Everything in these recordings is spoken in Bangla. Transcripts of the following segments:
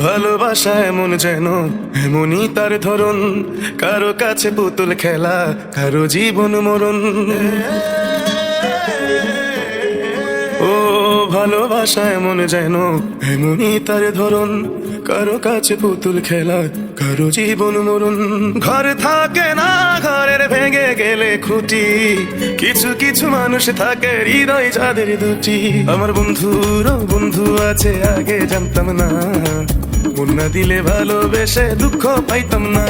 ভালোবাসা এমন যেন এমনই তার ধরন, কারো কাছে পুতুল খেলা, কারো জীবন মরণ। ও ভালোবাসা এমন যেন এমনই তার ধরন, কারো কাছে পুতুল খেলা, কারো জীবন মরণ। ঘর থাকে না ঘরের ভেঙে গেলে খুঁটি, কিছু কিছু মানুষ থাকে হৃদয় যাদের দুটি। আমার বন্ধুরও বন্ধু আছে আগে জানতাম না, মন না দিলে ভালোবেসে দুঃখ পাইতাম না।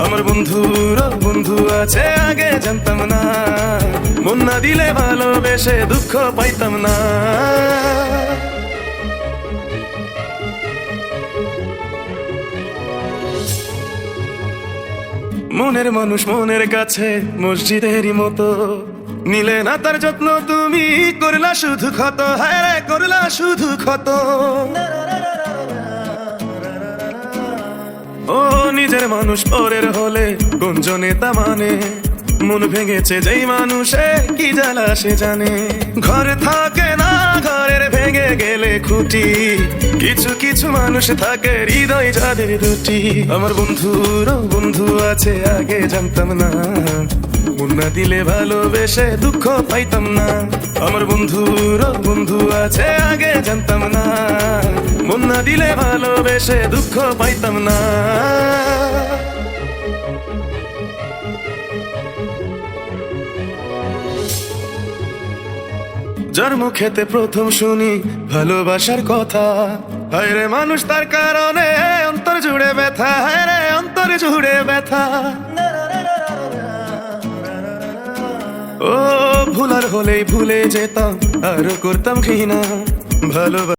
আমার বন্ধুরও বন্ধু আছে আগে জানতাম না, মন না দিলে ভালোবেসে দুঃখ পাইতাম না। মনের মানুষ মনের কাছে মসজিদেরই মতো, নিলে না তার যত্ন তুমি করলা শুধু ক্ষত, হ্যাঁ রে করলা শুধু ক্ষত। ও নিজের মানুষ পরের হলে গুঞ্জনে তা মানে, মন ভেঙেছে যেই মানুষে কি জ্বালা সে জানে। ঘর থাকে না ঘরের ভেঙে গেলে খুঁটি, কিছু কিছু মানুষ থাকে হৃদয় যাদের দুটি। আমার বন্ধুরও বন্ধু আছে আগে জানতাম না, মন না দিলে ভালোবেসে দুঃখ পাইতাম না। আমার বন্ধুরও বন্ধু আছে আগে জানতাম না, মন না দিলে ভালোবেসে দুঃখ পাইতাম না। যার মুখেতে প্রথম শুনি ভালোবাসার কথা, হায় রে মানুষ তার কারণে অন্তর জুড়ে ব্যথা, হায় রে অন্তর জুড়ে ব্যথা। ও ভুলার হলেই ভুলে যেতাম আর করতাম ঘৃণা। ভালোবাসা